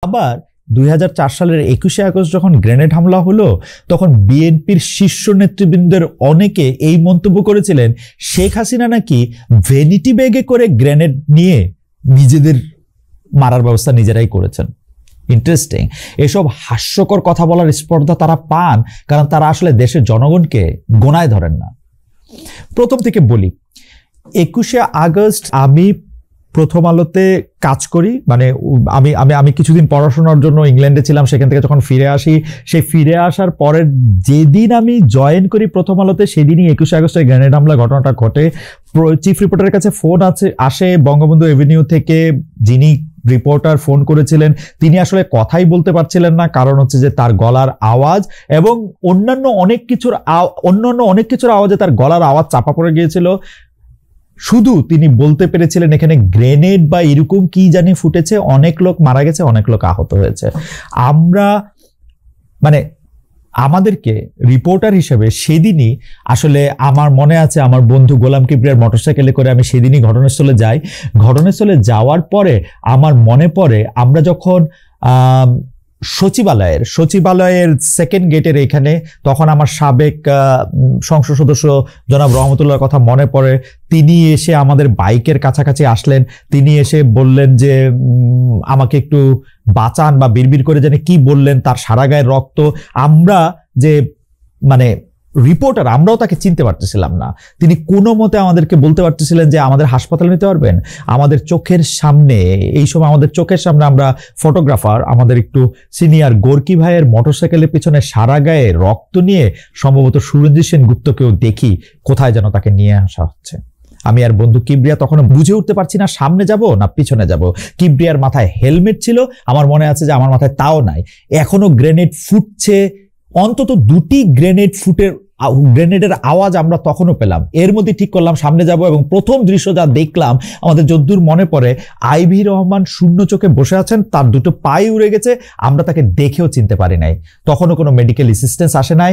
আবার 2004 সালের 21শে আগস্ট যখন গ্রেনেড হামলা হলো তখন বিএনপির শীর্ষ নেতৃবৃন্দের অনেকে এই মন্তব্য করেছিলেন শেখ হাসিনা নাকি ভ্যানিটি ব্যাগে করে গ্রেনেড নিয়ে নিজেদের মারার ব্যবস্থা নিজেরাই করেছেন। ইন্টারেস্টিং। এসব হাস্যকর কথা বলার স্পর্ধা তারা পান কারণ তারা আসলে দেশের জনগণকে গোনায় ধরেন না। প্রথম থেকে বলি, 21শে আগস্ট আমি প্রথম আলোতে কাজ করি, মানে আমি আমি আমি কিছুদিন পড়াশোনার জন্য ইংল্যান্ডে ছিলাম, সেখান থেকে যখন ফিরে আসি, সেই ফিরে আসার পরের যেদিন আমি জয়েন করি প্রথম আলোতে সেদিনই 21শে আগস্টের গ্রেনেড হামলা ঘটনাটা ঘটে। চিফ রিপোর্টারের কাছে ফোন আসে বঙ্গবন্ধু এভিনিউ থেকে, যিনি রিপোর্টার ফোন করেছিলেন তিনি আসলে কথাই বলতে পারছিলেন না, কারণ হচ্ছে যে তার গলার আওয়াজ এবং অন্যান্য অনেক কিছুর আওয়াজে তার গলার আওয়াজ চাপা পড়ে গিয়েছিল। শুধু তিনি বলতে পেরেছিলেন এখানে গ্রেনেড বা এরকম কি জানি ফুটেছে, অনেক লোক মারা গেছে, অনেক লোক আহত হয়েছে। আমরা মানে আমাদেরকে রিপোর্টার হিসেবে সেদিনই আসলে আমার মনে আছে আমার বন্ধু গোলাম কিবরিয়ার মোটরসাইকেলে করে আমি সেদিনই ঘটনাস্থলে যাই। ঘটনাস্থলে যাওয়ার পরে আমার মনে পড়ে আমরা যখন সচিবালয়ের সেকেন্ড গেটের এখানে, তখন আমার সাবেক সংসদ সদস্য জনাব রহমতুল্লাহর কথা মনে পড়ে। তিনি এসে আমাদের বাইকের কাছাকাছি আসলেন, তিনি এসে বললেন যে আমাকে একটু বাঁচান, বা বিড়বিড় করে জানি কি বললেন, তার সারা গায়ের রক্ত। আমরা যে মানে রিপোর্টার, আমরাও তাকে চিনতে পারতেছিলাম না। তিনি কোনো মতে আমাদেরকে বলতে পারতেছিলেন যে আমাদের হাসপাতালে নিতে পারবেন। আমাদের চোখের সামনে, এই সময় আমাদের চোখের সামনে আমরা ফটোগ্রাফার, আমাদের একটু সিনিয়র গোর্কি ভাইয়ের মোটরসাইকেলের পিছনে সারা গায়ে রক্ত নিয়ে সম্ভবত সুরঞ্জিত সেনগুপ্তকেও দেখি কোথায় যেন তাকে নিয়ে আসা হচ্ছে। আমি আর বন্ধু কিবরিয়া তখন বুঝে উঠতে পারছি না সামনে যাব না পিছনে যাব। কিবরিয়ার মাথায় হেলমেট ছিল, আমার মনে আছে যে আমার মাথায় তাও নাই। এখনো গ্রেনেড ফুটছে, অন্তত 2টি গ্রেনেডের আওয়াজ আমরা তখনও পেলাম। এর মধ্যে ঠিক করলাম সামনে যাব, এবং প্রথম দৃশ্য যা দেখলাম আমাদের যদ্দূর মনে পড়ে, আইভি রহমান শূন্য চোখে বসে আছেন, তার 2টো পাই উড়ে গেছে, আমরা তাকে দেখেও চিনতে পারি নাই। তখনও কোনো মেডিকেল অ্যাসিস্ট্যান্স আসে নাই।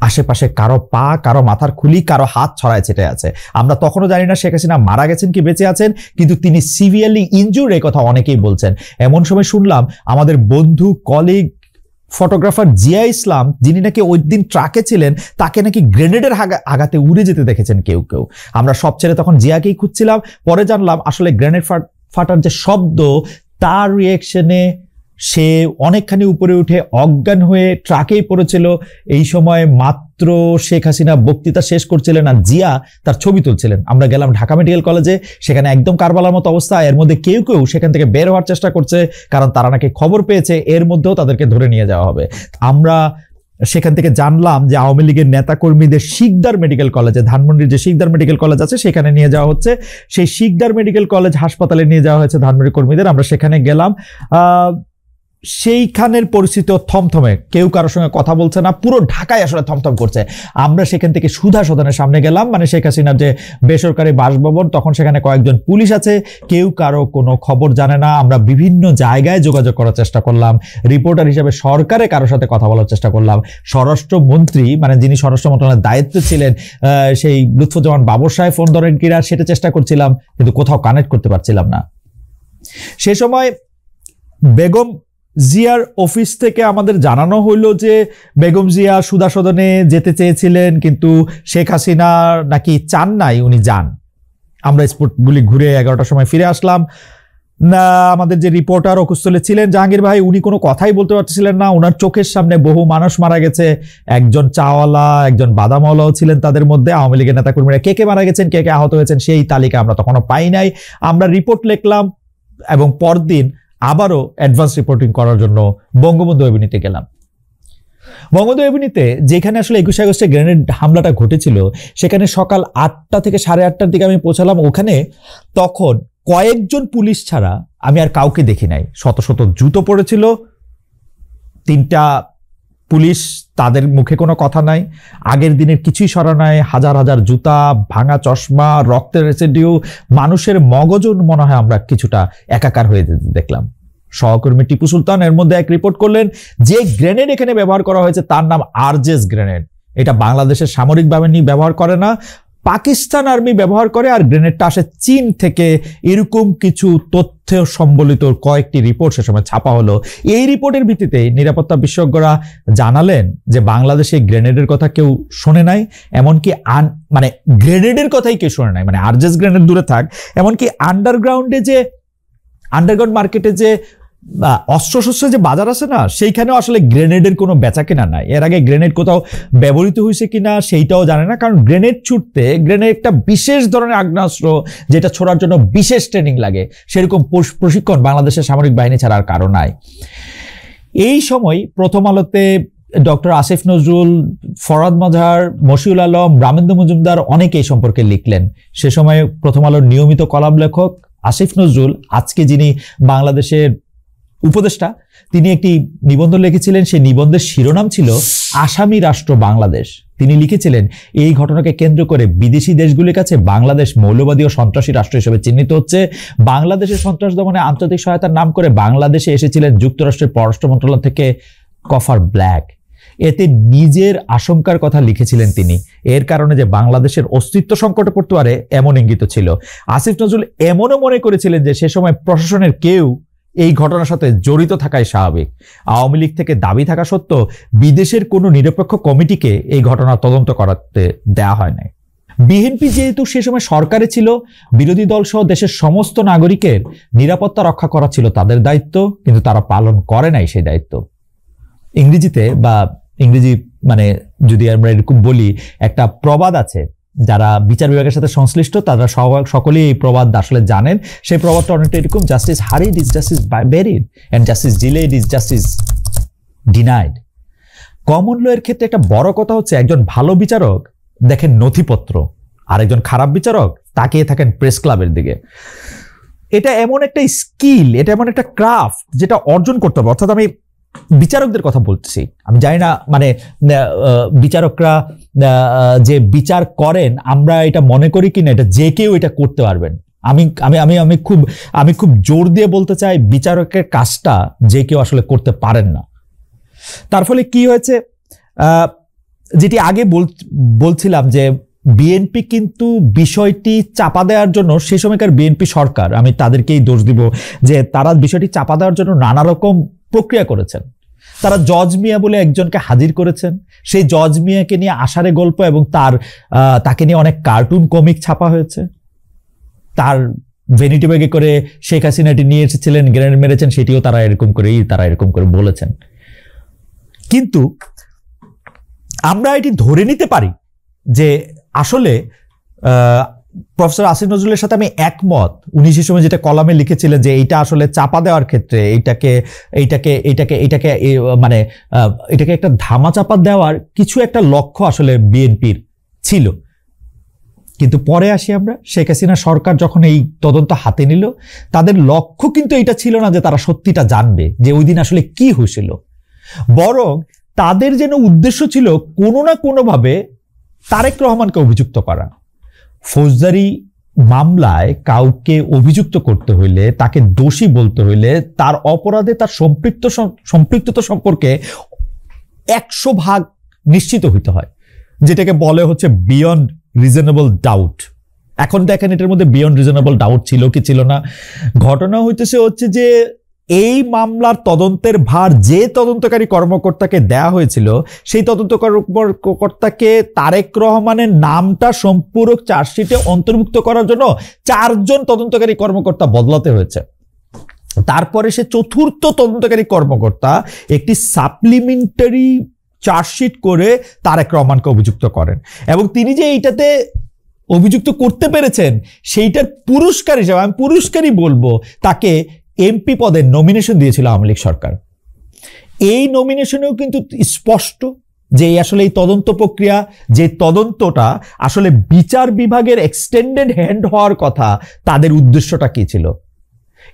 আশেপাশে কারো পা, কারো মাথার খুলি, কারো হাত ছড়ায় ছিটে আছে। আমরা তখনও জানি না শেখ হাসিনা মারা গেছেন কি বেঁচে আছেন, কিন্তু তিনি সিভিয়ারলি ইনজুর্ড, এই কথা অনেকেই বলছেন। এমন সময় শুনলাম আমাদের বন্ধু কলিগ ফটোগ্রাফার জিয়া ইসলাম, যিনি নাকি ওই দিন ট্রাকে ছিলেন, তাকে নাকি গ্রেনেডের আঘাতে উড়ে যেতে দেখেছেন কেউ কেউ। আমরা সব ছেড়ে তখন জিয়াকেই খুঁজছিলাম। পরে জানলাম আসলে গ্রেনেড ফাটার যে শব্দ, তার রিয়েকশনে সে অনেকখানি উপরে উঠে অজ্ঞান হয়ে ট্রাকেই পড়েছিল। এই সময় মাত্র শেখ হাসিনা বক্তৃতা শেষ করছিলেন আর জিয়া তার ছবি তুলছিলেন। আমরা গেলাম ঢাকা মেডিকেল কলেজে, সেখানে একদম কারবালার মতো অবস্থা। এর মধ্যে কেউ কেউ সেখান থেকে বের হওয়ার চেষ্টা করছে, কারণ তারা নাকি খবর পেয়েছে এর মধ্যেও তাদেরকে ধরে নিয়ে যাওয়া হবে। আমরা সেখান থেকে জানলাম যে আওয়ামী লীগের নেতাকর্মীদের শিকদার মেডিকেল কলেজে, ধানমন্ডির যে শিকদার মেডিকেল কলেজ আছে সেখানে নিয়ে যাওয়া হচ্ছে। সেই শিকদার মেডিকেল কলেজ হাসপাতালে নিয়ে যাওয়া হয়েছে ধানমন্ডি কর্মীদের। আমরা সেখানে গেলাম, সেইখানের পরিস্থিতি থমথমে, কেউ কারোর সঙ্গে কথা বলছে না, পুরো ঢাকায় আসলে থমথম করছে। আমরা সেখান থেকে সুধা সদনের সামনে গেলাম, মানে শেখ হাসিনার যে বেসরকারি বাসভবন, তখন সেখানে কয়েকজন পুলিশ আছে, কেউ কারো কোনো খবর জানে না। আমরা বিভিন্ন জায়গায় যোগাযোগ করার চেষ্টা করলাম, রিপোর্টার হিসেবে সরকারে কারোর সাথে কথা বলার চেষ্টা করলাম। স্বরাষ্ট্রমন্ত্রী, মানে যিনি স্বরাষ্ট্র মন্ত্রণালয়ের দায়িত্বে ছিলেন, সেই লুৎফুজ্জামান বাবর সাহেব ফোন ধরেন কিনা সেটা চেষ্টা করছিলাম, কিন্তু কোথাও কানেক্ট করতে পারছিলাম না। সে সময় বেগম জিয়ার অফিস থেকে আমাদের জানানো হইল যে বেগম জিয়া সুধা সদনে যেতে চেয়েছিলেন, কিন্তু শেখ হাসিনা নাকি চান নাই উনি যান। আমরা স্পটগুলি ঘুরে 11টার সময় ফিরে আসলাম। না, আমাদের যে রিপোর্টার অকুস্থলে ছিলেন জাহাঙ্গীর ভাই, উনি কোনো কথাই বলতে পারছিলেন না। ওনার চোখের সামনে বহু মানুষ মারা গেছে, একজন চাওয়ালা, একজন বাদামওয়ালাও ছিলেন তাদের মধ্যে। আওয়ামী লীগের নেতাকর্মীরা কে কে মারা গেছেন, কে কে আহত হয়েছেন, সেই তালিকা আমরা তখনও পাই নাই। আমরা রিপোর্ট লিখলাম এবং পরদিন আবারও অ্যাডভান্স রিপোর্টিং করার জন্য বঙ্গবন্ধু এভিনিউতে গেলাম। বঙ্গবন্ধু এভিনিউতে যেখানে আসলে 21শে আগস্টে গ্রেনেড হামলাটা ঘটেছিল, সেখানে সকাল 8টা থেকে 8:30টার দিকে আমি পৌঁছালাম। ওখানে তখন কয়েকজন পুলিশ ছাড়া আমি আর কাউকে দেখি নাই। শত শত জুতো পড়েছিল, 3টা পুলিশ, তাদের মুখে কোনো কথা নাই, আগের দিনের কিছুই সরা নাই, হাজার হাজার জুতা, ভাঙা চশমা, রক্তের রেসিডিউ, মানুষের মগজও মনে হয় আমরা কিছুটা একাকার হয়ে যেতে দেখলাম। সহকর্মী টিপু সুলতান এর মধ্যে এক রিপোর্ট করলেন যে গ্রেনেড এখানে ব্যবহার করা হয়েছে তার নাম আরজেস গ্রেনেড। এটা বাংলাদেশের সামরিক বাহিনী ব্যবহার করে না, পাকিস্তান আর্মি ব্যবহার করে আর গ্রেনেডটা আসে চীন থেকে, এরকম কিছু তথ্য সম্বলিত কয়েকটি রিপোর্ট সে সময় ছাপা হলো। এই রিপোর্টের ভিত্তিতে নিরাপত্তা বিশেষজ্ঞরা জানালেন যে বাংলাদেশে গ্রেনেডের কথা কেউ শোনে নাই, এমনকি মানে গ্রেনেডের কথাই কেউ শোনে নাই, মানে আরজেস গ্রেনেড দূরে থাক, এমনকি আন্ডারগ্রাউন্ড মার্কেটে যে অস্ত্রশস্ত্রের যে বাজার আছে না, সেইখানেও আসলে গ্রেনেডের কোনো বেচা কেনা নাই। এর আগে গ্রেনেড কোথাও ব্যবহৃত হয়েছে কিনা সেইটাও জানে না, কারণ গ্রেনেড ছুটতে গ্রেনেড একটা বিশেষ ধরনের আগ্নেয়াস্ত্র যেটা ছোড়ার জন্য বিশেষ ট্রেনিং লাগে, সেরকম প্রশিক্ষণ বাংলাদেশের সামরিক বাহিনী ছাড়া আর কারো নাই। এই সময় প্রথম আলোতে ডক্টর আসিফ নজরুল, ফরহাদ মজহার, মশিউল আলম, রামেন্দ্র মজুমদার অনেকে এই সম্পর্কে লিখলেন। সে সময় প্রথম আলোর নিয়মিত কলাম লেখক আসিফ নজরুল, আজকে যিনি বাংলাদেশের উপদেষ্টা, তিনি একটি নিবন্ধ লিখেছিলেন। সেই নিবন্ধের শিরোনাম ছিল আসামি রাষ্ট্র বাংলাদেশ। তিনি লিখেছিলেন, এই ঘটনাকে কেন্দ্র করে বিদেশি দেশগুলির কাছে বাংলাদেশ মৌলবাদী ও সন্ত্রাসী রাষ্ট্র হিসেবে চিহ্নিত হচ্ছে। বাংলাদেশের সন্ত্রাস দমনে আন্তর্জাতিক সহায়তার নাম করে বাংলাদেশে এসেছিলেন যুক্তরাষ্ট্রের পররাষ্ট্র মন্ত্রণালয় থেকে কফার ব্ল্যাক। এতে নিজের আশঙ্কার কথা লিখেছিলেন তিনি। এর কারণে যে বাংলাদেশের অস্তিত্ব সংকটে পড়তে পারে এমন ইঙ্গিত ছিল। আসিফ নজরুল এমনও মনে করেছিলেন যে সে সময় প্রশাসনের কেউ এই ঘটনার সাথে জড়িত থাকাই স্বাভাবিক। আওয়ামী লীগ থেকে দাবি থাকা সত্ত্বেও বিদেশের কোনো নিরপেক্ষ কমিটিকে এই ঘটনা তদন্ত করাতে দেয়া হয় নাই। বিএনপি যেহেতু সে সময় সরকারে ছিল, বিরোধী দল সহ দেশের সমস্ত নাগরিকের নিরাপত্তা রক্ষা করা ছিল তাদের দায়িত্ব, কিন্তু তারা পালন করে নাই সেই দায়িত্ব। ইংরেজি মানে যদি আমরা এরকম বলি, একটা প্রবাদ আছে, যারা বিচার বিভাগের সাথে সংশ্লিষ্ট তারা সকলেই এই প্রবাদ আসলে জানেন। সেই প্রবাদটা অনেকটা এরকম, justice hurried is justice buried and justice delayed is justice denied. Common law এর ক্ষেত্রে একটা বড় কথা হচ্ছে, একজন ভালো বিচারক দেখেন নথিপত্র, আর একজন খারাপ বিচারক তাকিয়ে থাকেন প্রেস ক্লাবের দিকে। এটা এমন একটা স্কিল, এটা এমন একটা ক্রাফট যেটা অর্জন করতে হবে। অর্থাৎ আমি বিচারকদের কথা বলতেছি, আমি জানি না মানে বিচারকরা যে বিচার করেন আমরা এটা মনে করি কিনা, এটা যে কেউ এটা করতে পারবেন। আমি খুব জোর দিয়ে বলতে চাই, বিচারকের কাজটা যে কেউ আসলে করতে পারেন না। তার ফলে কি হয়েছে, যেটি আগে বলছিলাম যে বিএনপি কিন্তু বিষয়টি চাপা দেওয়ার জন্য, সে সময়কার বিএনপি সরকার, আমি তাদেরকেই দোষ দিব যে তারা বিষয়টি চাপা দেওয়ার জন্য নানা রকম প্রক্রিয়া করেছেন। তারা জজ মিয়া বলে একজনকে হাজির করেছেন, সেই জজ মিয়াকে নিয়ে আষাঢ়ে গল্প এবং তাকে নিয়ে অনেক কার্টুন কমিক ছাপা হয়েছে। তার ভ্যানিটি ব্যাগে করে শেখ হাসিনাটি নিয়ে এসেছিলেন, গ্রেনেড মেরেছেন, সেটিও তারা এরকম করে বলেছেন। কিন্তু আমরা এটি ধরে নিতে পারি যে আসলে প্রফেসর আসিফ নজরুলের সাথে আমি একমত। উনি সে সময় যেটা কলামে লিখেছিলেন যে এইটা আসলে চাপা দেওয়ার ক্ষেত্রে এটাকে একটা ধামা চাপা দেওয়ার কিছু একটা লক্ষ্য আসলে বিএনপির ছিল। কিন্তু পরে আসি আমরা, শেখ হাসিনা সরকার যখন এই তদন্ত হাতে নিল, তাদের লক্ষ্য কিন্তু এটা ছিল না যে তারা সত্যিটা জানবে যে ওই দিন আসলে কি হয়েছিল, বরং তাদের যেন উদ্দেশ্য ছিল কোনো না কোনোভাবে তারেক রহমানকে অভিযুক্ত করা। ফৌজদারি মামলায় কাউকে অভিযুক্ত করতে হইলে, তাকে দোষী বলতে হইলে, তার অপরাধে তার সম্পৃক্ততা সম্পর্কে 100% নিশ্চিত হইতে হয়, যেটাকে বলে হচ্ছে বিয়ন্ড রিজনেবল ডাউট। এখন দেখেন এটার মধ্যে বিয়ন্ড রিজনেবল ডাউট ছিল কি ছিল না। ঘটনা হচ্ছে যে এই মামলার তদন্তের ভার যে তদন্তকারী কর্মকর্তাকে দেয়া হয়েছিল, সেই তদন্ত কর্মকর্তাকে তারেক রহমানের নামটা সম্পূরক চার্জশিটে অন্তর্ভুক্ত করার জন্য 4 জন তদন্তকারী কর্মকর্তা বদলাতে হয়েছে। তারপরে সে চতুর্থ তদন্তকারী কর্মকর্তা একটি সাপ্লিমেন্টারি চার্জশিট করে তারেক রহমানকে অভিযুক্ত করেন, এবং তিনি যে এইটাতে অভিযুক্ত করতে পেরেছেন সেইটার পুরস্কার হিসেবে, আমি পুরস্কারই বলবো, তাকে এমপি পদের নমিনেশন দিয়েছিল আওয়ামী লীগ সরকার। এই নমিনেশনেও কিন্তু স্পষ্ট যে আসলে এই তদন্ত প্রক্রিয়া, যে তদন্তটা আসলে বিচার বিভাগের এক্সটেন্ডেড হ্যান্ড হওয়ার কথা, তাদের উদ্দেশ্যটা কি ছিল।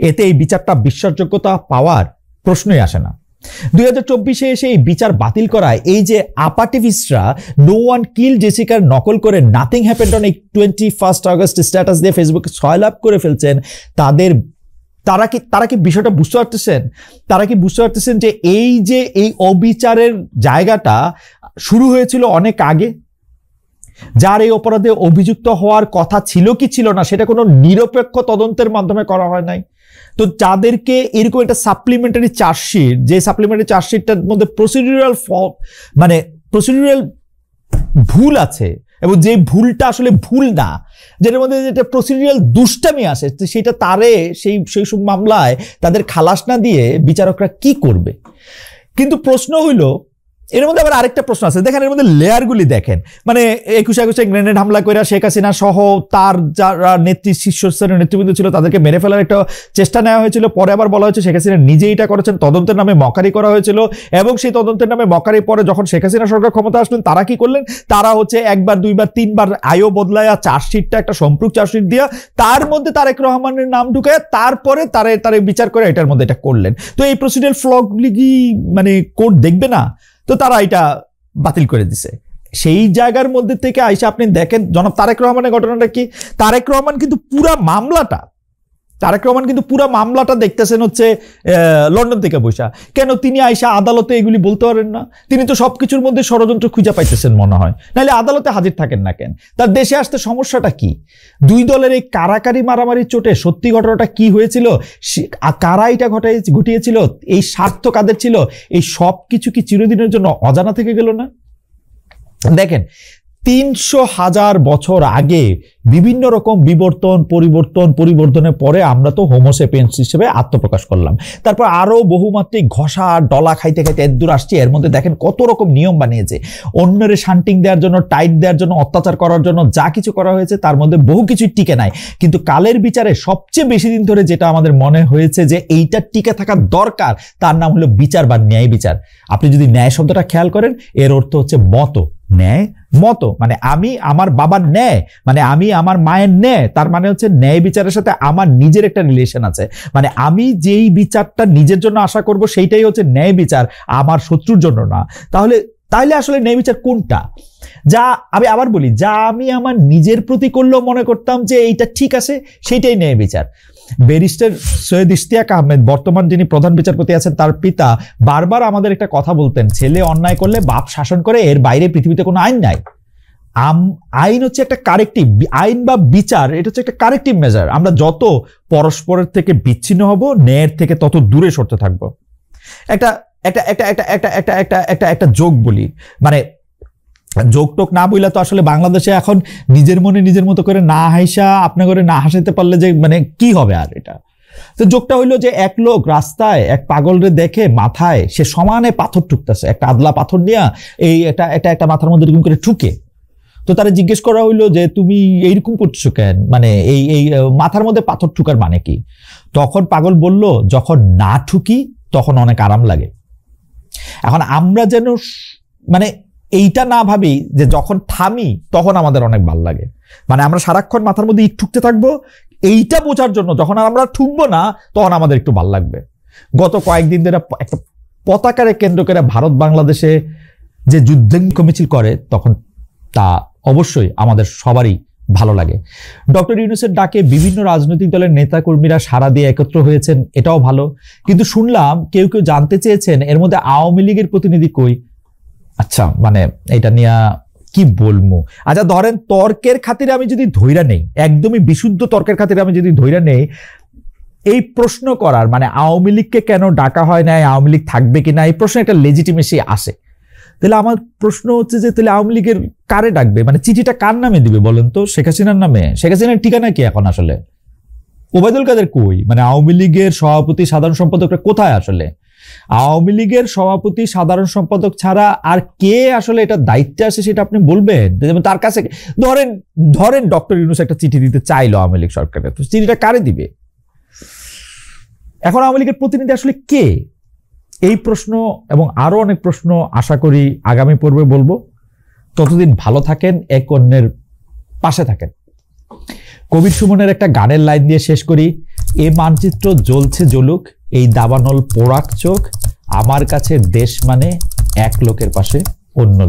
এতে এই বিচারটা বিশ্বাসযোগ্যতা পাওয়ার প্রশ্নই আসে না। 2024 এসে এই বিচার বাতিল করায় এই যে আপাটিভিস্টরা নো ওয়ান কিল জেসিকার নকল করে nothing happened on 21 August status দিয়ে ফেসবুকে 6 লাভ করে ফেলছেন, তারা কি বিষয়টা বুঝতে পারতেছেন? তারা কি বুঝতে পারতেছেন যে এই অবিচারের জায়গাটা শুরু হয়েছিল অনেক আগে? যার এই অপরাধে অভিযুক্ত হওয়ার কথা ছিল কি ছিল না সেটা কোনো নিরপেক্ষ তদন্তের মাধ্যমে করা হয় নাই। তো যাদেরকে এরকম একটা সাপ্লিমেন্টারি চার্জশিট, যে সাপ্লিমেন্টারি চার্জশিটটার মধ্যে প্রসিডিউরাল মানে প্রসিডিউরাল ভুল আছে এবং যে ভুলটা আসলে ভুল না, যেটার মধ্যে যেটা প্রসিডিউরাল দুষ্টামি আসে, সেটা তারে সেই সব মামলায় তাদের খালাস না দিয়ে বিচারকরা কি করবে? কিন্তু প্রশ্ন হইল, এর মধ্যে আবার আরেকটা প্রশ্ন আছে, দেখেন এর মধ্যে লেয়ারগুলি দেখেন, মানে 21 গ্রেনেড হামলা করে শেখ হাসিনা সহ তার যারা শীর্ষস্থানীয় নেতৃবৃন্দ ছিল তাদেরকে মেরে ফেলার একটা চেষ্টা নেওয়া হয়েছিল। পরে আবার বলা হয়েছে শেখ হাসিনা নিজেই এটা করেছেন, তদন্তের নামে মকারি করা হয়েছিল। এবং সেই তদন্তের নামে মকারি পরে যখন শেখ হাসিনা সরকার ক্ষমতা আসলেন, তারা কি করলেন? তারা হচ্ছে একবার দুইবার তিনবার আয়ও বদলায়া চার্জশিটটা একটা সম্পৃক্ত চার্জশিট দিয়া তার মধ্যে তারেক রহমানের নাম ঢুকায় তারপরে তারে বিচার করে এটার মধ্যে এটা করলেন। তো এই প্রসিডিউরাল ফ্লগুলি কি মানে কোর্ট দেখবে না? তো তারা এটা বাতিল করে দিছে। সেই জায়গার মধ্যে থেকে আইসা আপনি দেখেন জনাব তারেক রহমানের ঘটনাটা কি। তারেক রহমান কিন্তু পুরা মামলাটা দেখতেছেন হচ্ছে লন্ডন থেকে বসা। কেন তিনি আইসা আদালতে এগুলি বলতে পারেন না? তিনি তো সবকিছুর মধ্যে ষড়যন্ত্র খুঁজে পাইতেছেন মনে হয়, নাহলে আদালতে হাজির থাকেন না কেন? তার দেশে আসতে সমস্যাটা কি? দুই দলের এই কারাকারি মারামারি চোটে সত্যি ঘটনাটা কি হয়েছিল, কারা এটা ঘটিয়েছিল, এই স্বার্থ কাদের ছিল, এই সব কিছু কি চিরদিনের জন্য অজানা থেকে গেল না? দেখেন 300,000 বছর আগে বিভিন্ন রকম পরিবর্তনের পরে আমরা তো হোমোসেপিয়েন্স হিসেবে আত্মপ্রকাশ করলাম। তারপর আরো বহুমাত্রিক ঘষা ডলা খাইতে এদূর আসছে। এর মধ্যে দেখেন কত রকম নিয়ম বানিয়েছে, অন্যরে শান্টিং দেওয়ার জন্য, টাইট দেওয়ার জন্য, অত্যাচার করার জন্য যা কিছু করা হয়েছে তার মধ্যে বহু কিছুই টিকে নাই। কিন্তু কালের বিচারে সবচেয়ে বেশি দিন ধরে যেটা আমাদের মনে হয়েছে যে এইটা টিকে থাকা দরকার, তার নাম হলো বিচার বা ন্যায় বিচার। আপনি যদি ন্যায় শব্দটা খেয়াল করেন, এর অর্থ হচ্ছে মতো। ন্যায় মতো মানে আমি আমার বাবার ন্যায়, মানে আমি আমার মায়ের ন্যায়, তার মানে হচ্ছে ন্যায় বিচারের সাথে আমার নিজের একটা রিলেশন আছে। মানে আমি যেই বিচারটা নিজের জন্য আশা করব সেইটাই হচ্ছে ন্যায় বিচার, আমার শত্রুর জন্য না। তাহলে আসলে ন্যায় বিচার কোনটা? যা আমি আবার বলি, যা আমি আমার নিজের প্রতি করলেও মনে করতাম যে এইটা ঠিক আছে, সেইটাই ন্যায় বিচার। ব্যারিস্টার সৈয়দ ইশতিয়াক আহমেদ, বর্তমান যিনি প্রধান বিচারপতি আছেন, তার পিতা বারবার আমাদের একটা কথা বলতেন, ছেলে অন্যায় করলে বাপ শাসন করে, এর বাইরে পৃথিবীতে কোনো আইন নাই। আইন হচ্ছে একটা কারেক্টিভ, আইন বা বিচার এটা হচ্ছে একটা কারেক্টিভ মেজার। আমরা যত পরস্পরের থেকে বিচ্ছিন্ন হব, ন্যায়ের থেকে তত দূরে সরতে থাকবো। একটা যোগ বলি, মানে যোগ টোক না বইলা তো আসলে বাংলাদেশে এখন নিজের মনে নিজের মতো করে না হাসা, আপনি করে না হাসাইতে পারলে যে মানে কি হবে আর এটা। তো যোগটা হইলো যে এক লোক রাস্তায় এক পাগলরে দেখে মাথায় সে সমানে পাথর ঠুকতেছে, একটা আদলা পাথর নিয়ে একটা মাথার মধ্যে এরকম করে ঠুকে। তো তারা জিজ্ঞেস করা হইলো যে তুমি এইরকম করছো কেন, মানে এই মাথার মধ্যে পাথর ঠুকার মানে কি? তখন পাগল বলল, যখন না ঠুকি তখন অনেক আরাম লাগে। এখন আমরা যেন মানে এইটা না ভাবি যে যখন থামি তখন আমাদের অনেক ভালো লাগে, মানে আমরা সারাক্ষণ মাথার মধ্যে ইট ঠুকতে থাকবো, এইটা বোঝার জন্য যখন আমরা ঠুকবো না তখন আমাদের একটু ভালো লাগবে। গত কয়েকদিন ধরে একটা পতাকারে কেন্দ্র করে ভারত বাংলাদেশে যে যুদ্ধ মিছিল করে, তখন তা অবশ্যই আমাদের সবারই ভালো লাগে। ডক্টর ইউনূসের ডাকে বিভিন্ন রাজনৈতিক দলের নেতাকর্মীরা সাড়া দিয়ে একত্র হয়েছেন, এটাও ভালো। কিন্তু শুনলাম কেউ জানতে চেয়েছেন এর মধ্যে আওয়ামী লীগের প্রতিনিধি কই। আচ্ছা, মানে এটা নিয়ে কি বলবো? আচ্ছা ধরেন তর্কের খাতিরে আমি যদি ধইরা নেই, একদমই বিশুদ্ধ তর্কের খাতিরে আমি যদি ধইরা নেই, এই প্রশ্ন করার মানে আওয়ামী লীগকে কেন ডাকা হয় না, আওয়ামী লীগ থাকবে কিনা, এই প্রশ্নে একটা লেজিটিমেসি আসে। তাহলে আমার প্রশ্ন হচ্ছে যে তাহলে আওয়ামী লীগের কারে ডাকবে, মানে চিঠিটা কার নামে দিবে বলেন তো? শেখ হাসিনার নামে? শেখ হাসিনার ঠিকানা কি এখন আসলে? ওবায়দুল কাদের কই? মানে আওয়ামী লীগের সভাপতি সাধারণ সম্পাদকরা কোথায় আসলে? আওয়ামী লীগের সভাপতি সাধারণ সম্পাদক ছাড়া আর কে আসলে এটা দায়িত্বে আসে সেটা আপনি বলবেন? তার কাছে ধরেন ডক্টর ইউনূস একটা চিঠি দিতে চাইলো আওয়ামী লীগ সরকারের, তো চিঠিটা কারে দিবে? এখন আওয়ামী লীগের প্রতিনিধি আসলে কে? এই প্রশ্ন এবং আরো অনেক প্রশ্ন আশা করি আগামী পর্বে বলবো। ততদিন ভালো থাকেন, এক অন্যের পাশে থাকেন। কবির সুমনের একটা গানের লাইন দিয়ে শেষ করি। এ মানচিত্র জ্বলছে জ্বলুক, এই দাবানল পোড়াক চোখ, আমার কাছে দেশ মানে এক লোকের পাশে অন্য লোক।